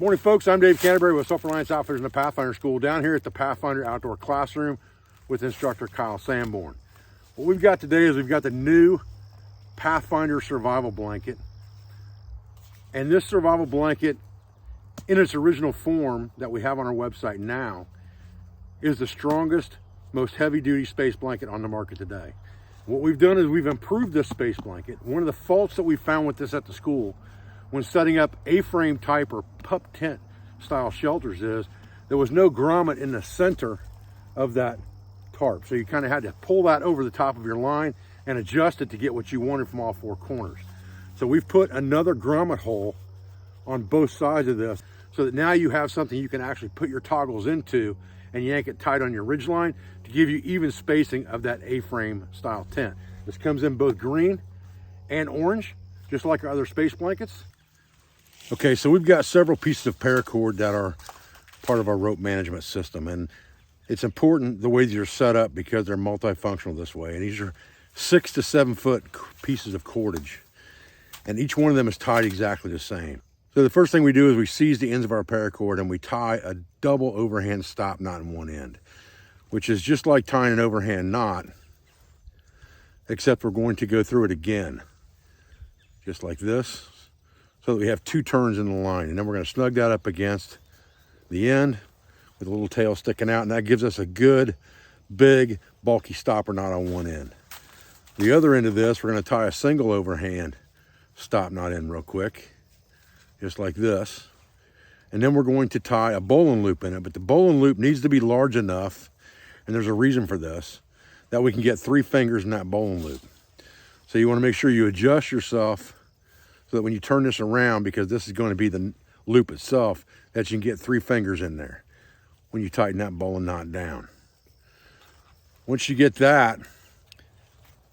Morning, folks. I'm Dave Canterbury with Self-Reliance Outfitters in the Pathfinder School down here at the Pathfinder Outdoor Classroom with instructor Kyle Sanborn. What we've got today is we've got the new Pathfinder survival blanket. And this survival blanket, in its original form that we have on our website now, is the strongest, most heavy-duty space blanket on the market today. What we've done is we've improved this space blanket. One of the faults that we found with this at the school when setting up A-frame type or pup tent style shelters is there was no grommet in the center of that tarp. So you kind of had to pull that over the top of your line and adjust it to get what you wanted from all four corners. So we've put another grommet hole on both sides of this so that now you have something you can actually put your toggles into and yank it tight on your ridge line to give you even spacing of that A-frame style tent. This comes in both green and orange, just like our other space blankets. Okay, so we've got several pieces of paracord that are part of our rope management system, and it's important the way these are set up because they're multifunctional this way. And these are 6 to 7 foot pieces of cordage, and each one of them is tied exactly the same. So the first thing we do is we seize the ends of our paracord and we tie a double overhand stop knot in one end, which is just like tying an overhand knot, except we're going to go through it again, just like this, so that we have 2 turns in the line. And then we're going to snug that up against the end with a little tail sticking out, and that gives us a good, big, bulky stopper knot on one end. The other end of this, we're going to tie a single overhand stop knot in real quick, just like this. And then we're going to tie a bowline loop in it, but the bowline loop needs to be large enough, and there's a reason for this, that we can get 3 fingers in that bowline loop. So you want to make sure you adjust yourself so that when you turn this around, because this is going to be the loop itself, that you can get 3 fingers in there when you tighten that bowline knot down. Once you get that,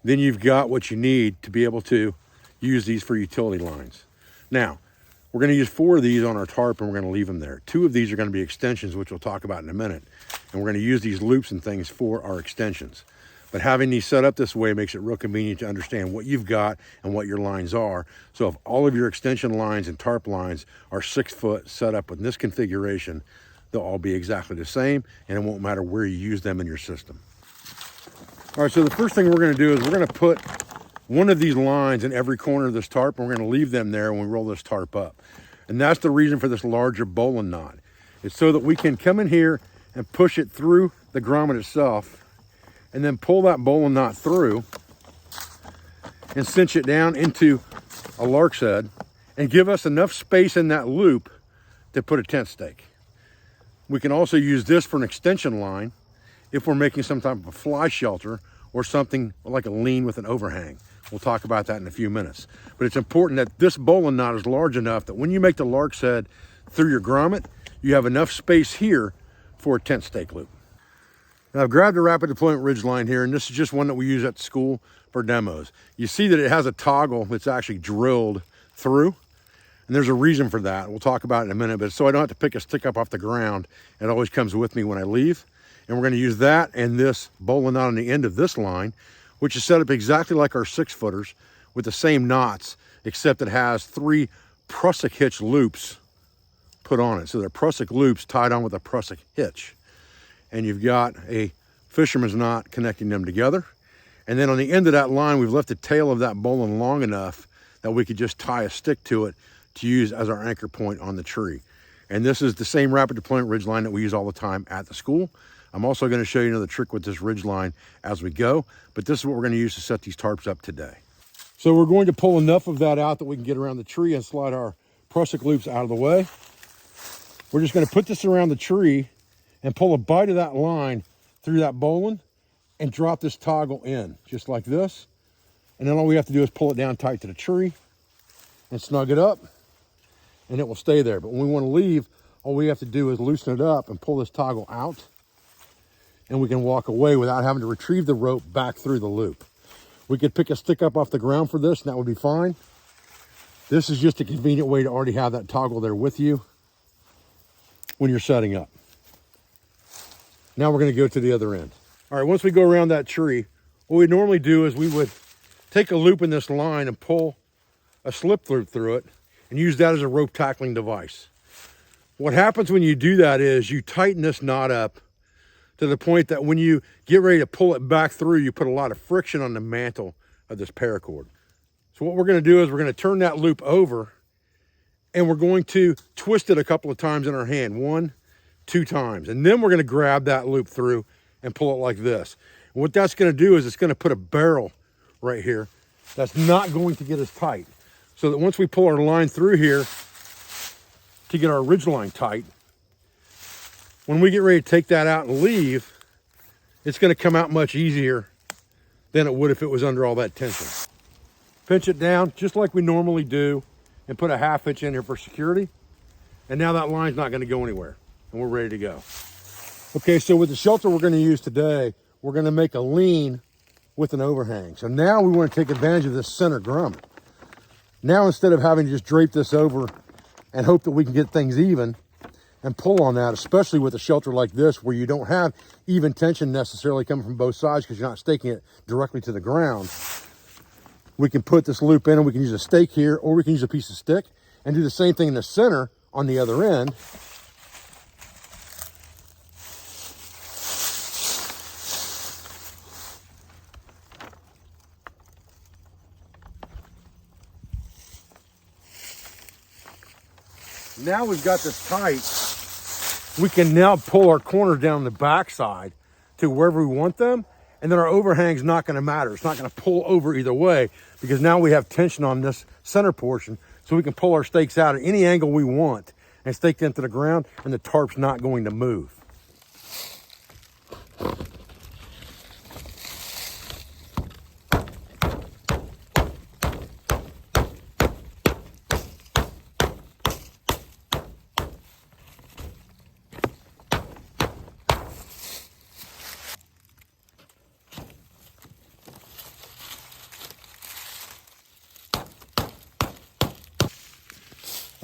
then you've got what you need to be able to use these for utility lines. Now, we're going to use 4 of these on our tarp, and we're going to leave them there. 2 of these are going to be extensions, which we'll talk about in a minute. And we're going to use these loops and things for our extensions. But having these set up this way makes it real convenient to understand what you've got and what your lines are. So if all of your extension lines and tarp lines are 6 foot set up in this configuration, they'll all be exactly the same, and it won't matter where you use them in your system. All right, so the first thing we're going to do is we're going to put one of these lines in every corner of this tarp, and we're going to leave them there when we roll this tarp up. And that's the reason for this larger bowline knot. It's so that we can come in here and push it through the grommet itself, and then pull that bowline knot through and cinch it down into a lark's head and give us enough space in that loop to put a tent stake. We can also use this for an extension line if we're making some type of a fly shelter or something like a lean with an overhang. We'll talk about that in a few minutes. But it's important that this bowline knot is large enough that when you make the lark's head through your grommet, you have enough space here for a tent stake loop. Now I've grabbed a rapid deployment ridge line here, and this is just one that we use at school for demos. You see that it has a toggle that's actually drilled through, and there's a reason for that. We'll talk about it in a minute, but so I don't have to pick a stick up off the ground. It always comes with me when I leave. And we're going to use that and this bowline knot on the end of this line, which is set up exactly like our 6-footers with the same knots, except it has 3 prusik hitch loops put on it. So they're prusik loops tied on with a prusik hitch. And you've got a fisherman's knot connecting them together. And then on the end of that line, we've left the tail of that bowline long enough that we could just tie a stick to it to use as our anchor point on the tree. And this is the same rapid deployment ridge line that we use all the time at the school. I'm also going to show you another trick with this ridge line as we go, but this is what we're going to use to set these tarps up today. So we're going to pull enough of that out that we can get around the tree and slide our prusik loops out of the way. We're just going to put this around the tree and pull a bite of that line through that bowline and drop this toggle in, just like this. And then all we have to do is pull it down tight to the tree and snug it up, and it will stay there. But when we want to leave, all we have to do is loosen it up and pull this toggle out, and we can walk away without having to retrieve the rope back through the loop. We could pick a stick up off the ground for this, and that would be fine. This is just a convenient way to already have that toggle there with you when you're setting up. Now we're going to go to the other end. All right, once we go around that tree, what we normally do is we would take a loop in this line and pull a slip loop through it and use that as a rope tackling device. What happens when you do that is you tighten this knot up to the point that when you get ready to pull it back through, you put a lot of friction on the mantle of this paracord. So what we're going to do is we're going to turn that loop over, and we're going to twist it a couple of times in our hand, 1, 2 times. And then we're going to grab that loop through and pull it like this. And what that's going to do is it's going to put a barrel right here that's not going to get as tight. So that once we pull our line through here to get our ridge line tight, when we get ready to take that out and leave, it's going to come out much easier than it would if it was under all that tension. Pinch it down just like we normally do and put a 1/2 inch in here for security. And now that line's not going to go anywhere, and we're ready to go. Okay, so with the shelter we're going to use today, we're going to make a lean with an overhang. So now we want to take advantage of this center grommet. Now instead of having to just drape this over and hope that we can get things even and pull on that, especially with a shelter like this where you don't have even tension necessarily coming from both sides because you're not staking it directly to the ground, we can put this loop in and we can use a stake here, or we can use a piece of stick and do the same thing in the center on the other end. Now we've got this tight, we can now pull our corners down the back side to wherever we want them, and then our overhang's not going to matter. It's not going to pull over either way because now we have tension on this center portion, so we can pull our stakes out at any angle we want and stake them to the ground, and the tarp's not going to move.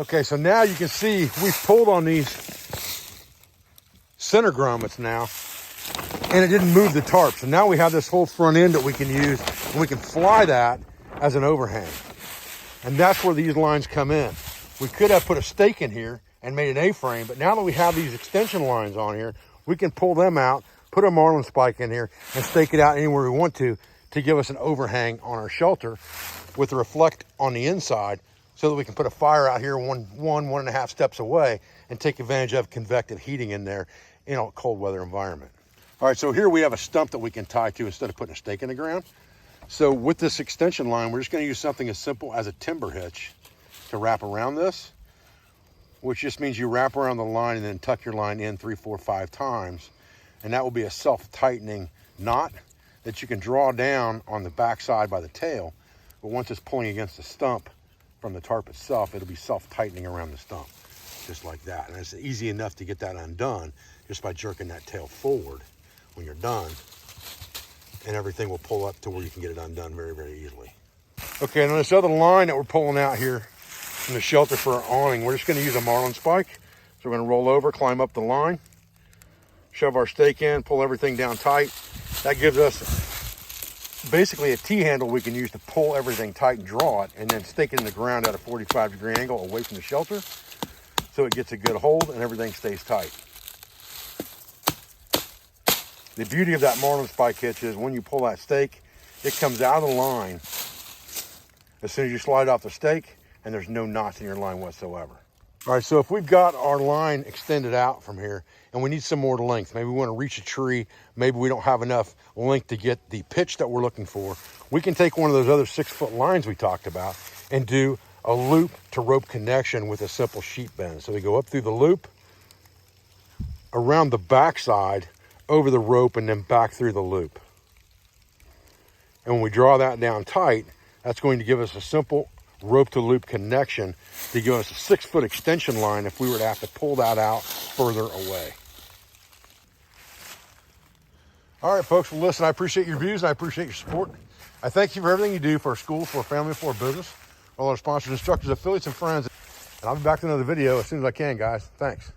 Okay, so now you can see we've pulled on these center grommets now, and it didn't move the tarp. So now we have this whole front end that we can use, and we can fly that as an overhang. And that's where these lines come in. We could have put a stake in here and made an A-frame, but now that we have these extension lines on here, we can pull them out, put a marlin spike in here, and stake it out anywhere we want to give us an overhang on our shelter with the reflect on the inside, so that we can put a fire out here 1.5 steps away and take advantage of convective heating in there in a cold weather environment. All right, so here we have a stump that we can tie to instead of putting a stake in the ground. So with this extension line, we're just going to use something as simple as a timber hitch to wrap around this, which just means you wrap around the line and then tuck your line in 3, 4, 5 times. And that will be a self-tightening knot that you can draw down on the back side by the tail. But once it's pulling against the stump, from the tarp itself, it'll be self-tightening around the stump, just like that. And it's easy enough to get that undone just by jerking that tail forward when you're done, and everything will pull up to where you can get it undone very, very easily. Okay, and on this other line that we're pulling out here from the shelter for our awning, we're just gonna use a marlin spike. So we're gonna roll over, climb up the line, shove our stake in, pull everything down tight. That gives us basically a T-handle we can use to pull everything tight and draw it, and then stake it in the ground at a 45-degree angle away from the shelter so it gets a good hold and everything stays tight. The beauty of that marlin spike hitch is when you pull that stake, it comes out of the line as soon as you slide off the stake, and there's no knots in your line whatsoever. All right, so if we've got our line extended out from here and we need some more length, maybe we want to reach a tree, maybe we don't have enough length to get the pitch that we're looking for, we can take one of those other 6-foot lines we talked about and do a loop to rope connection with a simple sheet bend. So we go up through the loop, around the backside, over the rope, and then back through the loop. And when we draw that down tight, that's going to give us a simple rope to loop connection to give us a 6-foot extension line if we were to have to pull that out further away. All right, folks, well, listen, I appreciate your views and I appreciate your support. I thank you for everything you do for our school, for our family, for our business, all our sponsors, instructors, affiliates, and friends. And I'll be back with another video as soon as I can, guys. Thanks.